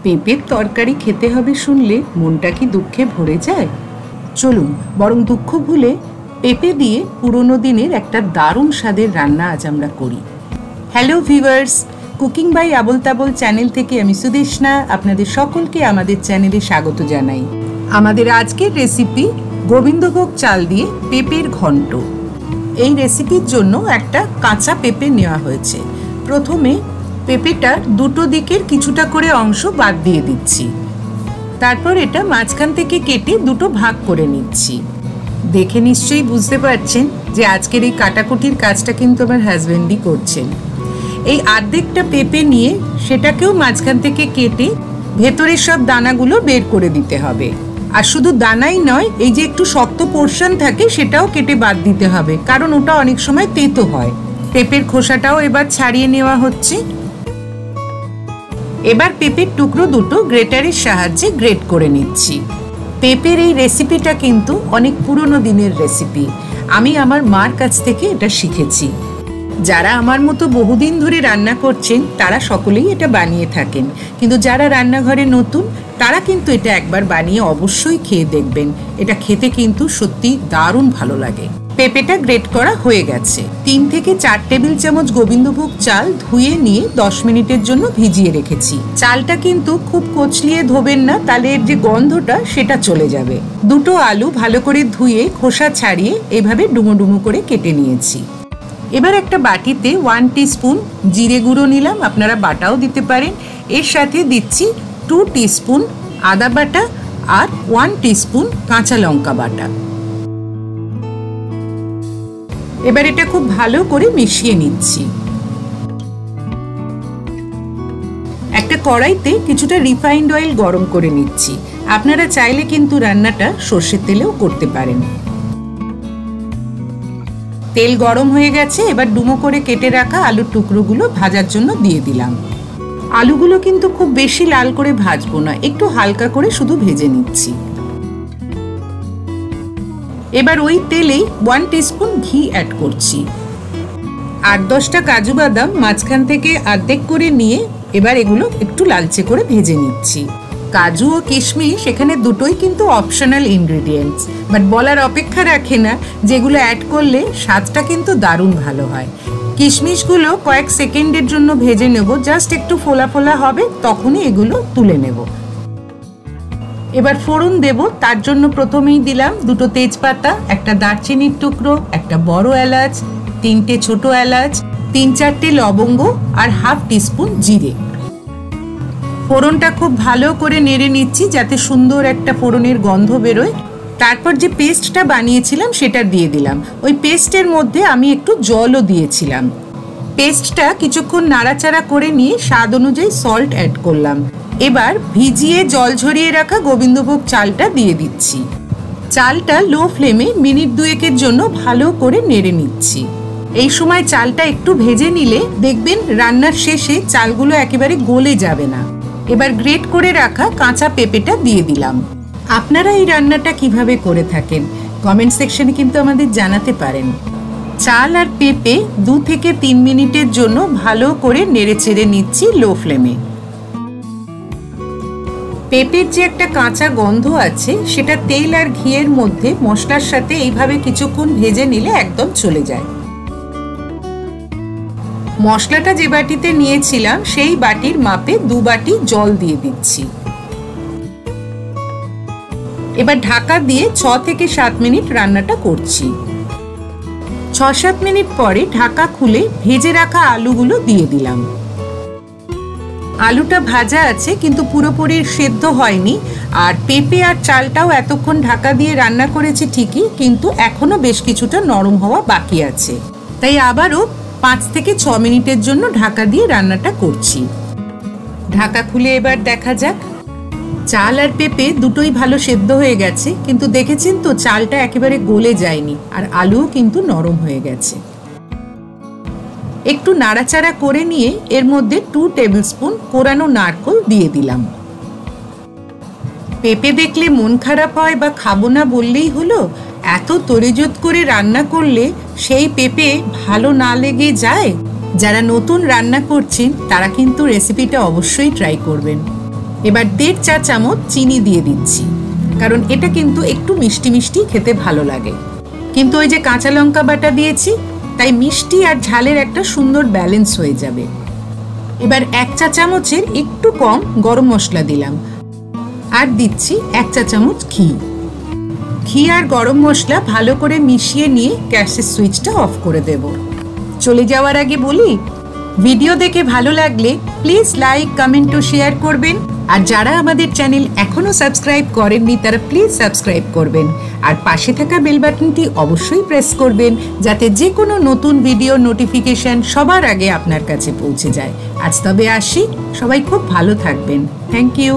পেঁপের তরকারি খেতে হবে শুনলে মনটা কি দুঃখে ভরে যায়? চলুন বরং দুঃখ ভুলে পেঁপে দিয়ে পুরনো দিনের একটা দারুণ স্বাদের রান্না আজ আমরা করি। Hello viewers, cooking by Abol Tabol channel থেকে আমি সুদেষ্ণা আপনাদের সকলকে আমাদের চ্যানেলে স্বাগত জানাই। আমাদের আজকের রেসিপি গোবিন্দভোগ চাল দিয়ে পেঁপের ঘন্ট। এই রেসিপির জন্য একটা কাঁচা পেঁপে নেওয়া হয়েছে। প্রথমে পেঁপেটার দুটো দিকের কিছুটা করে অংশ বাদ দিয়ে দিচ্ছি। তারপর এটা মাঝখান থেকে কেটে দুটো ভাগ করে নিচ্ছি। দেখে নিশ্চয়ই বুঝতে পারছেন যে আজকের এই কাটাকুটির কাজটা কিন্তু আমার হাজব্যান্ডই করছেন। এই অর্ধেকটা পেঁপে নিয়ে সেটাকেও মাঝখান থেকে কেটে ভেতরের সব দানাগুলো বের করে দিতে হবে। আর শুধু দানাই নয়, এই যে একটু শক্ত পোর্শন থাকে সেটাও কেটে বাদ দিতে হবে, কারণ ওটা অনেক সময় তেতো হয়। পেঁপের খোসাটাও এবার ছাড়িয়ে নেওয়া হচ্ছে। এবার পেঁপের টুকরো দুটো গ্রেটারের সাহায্যে গ্রেট করে নিচ্ছি। পেঁপের এই রেসিপিটা কিন্তু অনেক পুরনো দিনের রেসিপি। আমি আমার মার কাছ থেকে এটা শিখেছি। যারা আমার মতো বহুদিন ধরে রান্না করছেন তারা সকলেই এটা বানিয়ে থাকেন, কিন্তু যারা রান্নাঘরে নতুন তারা কিন্তু এটা একবার বানিয়ে অবশ্যই খেয়ে দেখবেন। এটা খেতে কিন্তু সত্যি দারুণ ভালো লাগে। পেঁপেটা গ্রেট করা হয়ে গেছে। 3 থেকে 4 টেবিল চামচ গোবিন্দভোগ চাল ধুয়ে নিয়ে 10 মিনিটের জন্য ভিজিয়ে রেখেছি। চালটা কিন্তু খুব কচলিয়ে ধোবেন না, তাহলে এর যে গন্ধটা সেটা চলে যাবে। দুটো আলু ভালো করে ধুয়ে খোসা ছাড়িয়ে এভাবে ডুমো ডুমো করে কেটে নিয়েছি। এবার একটা বাটিতে 1 টিস্পুন জিরে গুঁড়ো নিলাম, আপনারা বাটাও দিতে পারেন। এর সাথে দিচ্ছি 2 টিস্পুন আদা বাটা আর 1 টিস্পুন কাঁচা লঙ্কা বাটা। এবার এটা খুব ভালো করে মিশিয়ে নিচ্ছি। একটা কড়াইতে কিছুটা রিফাইন্ড অয়েল গরম করে নিচ্ছি। আপনারা চাইলে কিন্তু রান্নাটা সর্ষের তেলেও করতে পারেন। তেল গরম হয়ে গেছে। এবার ডুমো করে কেটে রাখা আলুর টুকরোগুলো ভাজার জন্য দিয়ে দিলাম। আলুগুলো কিন্তু খুব বেশি লাল করে ভাজবো না, একটু হালকা করে শুধু ভেজে নিচ্ছি। এবার ওই তেলেই 1 টিস্পুন ঘি অ্যাড করছি। 8-10টা কাজু বাদাম মাঝখান থেকে অর্ধেক করে নিয়ে এবার এগুলো একটু লালচে করে ভেজে নিচ্ছি। কাজু ও কিশমিশ এখানে দুটোই কিন্তু অপশনাল ইনগ্রেডিয়েন্টস, বাট বলার অপেক্ষা রাখে না, যেগুলো অ্যাড করলে স্বাদটা কিন্তু দারুণ ভালো হয়। কিশমিশগুলো কয়েক সেকেন্ডের জন্য ভেজে নেব, জাস্ট একটু ফোলা ফোলা হবে, তখনই এগুলো তুলে নেব। এবার ফোড়ন দেব। তার জন্য প্রথমেই দিলাম 2টো তেজপাতা, একটা দারচিনির টুকরো, একটা বড় এলাচ, 3টে ছোট এলাচ, 3-4টে লবঙ্গ আর 1/2 টিস্পুন জিরে। ফোড়নটা খুব ভালো করে নেড়ে নিচ্ছি যাতে সুন্দর একটা ফোড়নের গন্ধ বেরোয়। তারপর যে পেস্টটা বানিয়েছিলাম সেটা দিয়ে দিলাম। ওই পেস্টের মধ্যে আমি একটু জলও দিয়েছিলাম। পেস্টটা কিছুক্ষণ নাড়াচাড়া করে নিয়ে স্বাদ অনুযায়ী সল্ট অ্যাড করলাম। এবার ভিজিয়ে জল ঝরিয়ে রাখা গোবিন্দভোগ চালটা দিয়ে দিচ্ছি। চালটা লো ফ্লেমে মিনিট 2-এর জন্য ভালো করে নেড়ে নিচ্ছি। এই সময় চালটা একটু ভেজে নিলে দেখবেন রান্নার শেষে চালগুলো একেবারে গলে যাবে না। এবার গ্রেট করে রাখা কাঁচা পেঁপেটা দিয়ে দিলাম। আপনারা এই রান্নাটা কিভাবে করে থাকেন কমেন্ট সেকশনে কিন্তু আমাদের জানাতে পারেন। চাল আর পেঁপে 2 থেকে 3 মিনিটের জন্য ভালো করে নেড়ে চেড়ে নিচ্ছি লো ফ্লেমে। পেঁপের যে একটা কাঁচা গন্ধ আছে সেটা তেল আর ঘিয়ের মধ্যে মশলার সাথে এইভাবে কিছুক্ষণ ভেজে নিলে একদম চলে যায়। মশলাটা যে বাটিতে নিয়েছিলাম সেই বাটির মাপে 2 বাটি জল দিয়ে দিচ্ছি। এবার ঢাকা দিয়ে 6 থেকে 7 মিনিট রান্নাটা করছি। 6-7 মিনিট পরে ঢাকা খুলে ভেজে রাখা আলুগুলো দিয়ে দিলাম। আলুটা ভাজা আছে কিন্তু পুরোপুরি সেদ্ধ হয়নি। আর পেঁপে আর চালটাও এতক্ষণ ঢাকা দিয়ে রান্না করেছি ঠিকই, কিন্তু এখনো বেশ কিছুটা নরম হওয়া বাকি আছে। তাই আবারও 5 থেকে 6 মিনিটের জন্য ঢাকা দিয়ে রান্নাটা করছি। ঢাকা খুলে এবার দেখা যাক। চাল আর পেঁপে দুটোই ভালো সেদ্ধ হয়ে গেছে, কিন্তু দেখেছেন তো চালটা একেবারে গলে যায়নি আর আলুও কিন্তু নরম হয়ে গেছে। একটু নাড়াচাড়া করে নিয়ে এর মধ্যে 2 টেবিল স্পুন কোরানো নারকেল দিয়ে দিলাম। পেঁপে দেখলে মন খারাপ হয় বা খাবো না বললেই হলো? এত তরিজুত করে রান্না করলে সেই পেঁপে ভালো না লেগে যায়। যারা নতুন রান্না করছেন তারা কিন্তু রেসিপিটা অবশ্যই ট্রাই করবেন। এবার 1.5 চা চামচ চিনি দিয়ে দিচ্ছি, কারণ এটা কিন্তু একটু মিষ্টি মিষ্টি খেতে ভালো লাগে। কিন্তু ওই যে কাঁচা লঙ্কা বাটা দিয়েছি, তাই মিষ্টি আর ঝালের একটা সুন্দর ব্যালেন্স হয়ে যাবে। এবার 1 চা চামচের একটু কম গরম মশলা দিলাম, আর দিচ্ছি 1 চা চামচ ঘি। ঘি আর গরম মশলা ভালো করে মিশিয়ে নিয়ে গ্যাসের সুইচটা অফ করে দেব। চলে যাওয়ার আগে বলি, ভিডিও দেখে ভালো লাগলে প্লিজ লাইক, কমেন্ট ও শেয়ার করবেন। আর যারা আমাদের চ্যানেল এখনো সাবস্ক্রাইব করেননি তারা প্লিজ সাবস্ক্রাইব করবেন, আর পাশে থাকা বেল বাটনটি অবশ্যই প্রেস করবেন, যাতে যে কোনো নতুন ভিডিও নোটিফিকেশন সবার আগে আপনার কাছে পৌঁছে যায়। আজ তবে আসি, সবাই খুব ভালো থাকবেন। Thank you.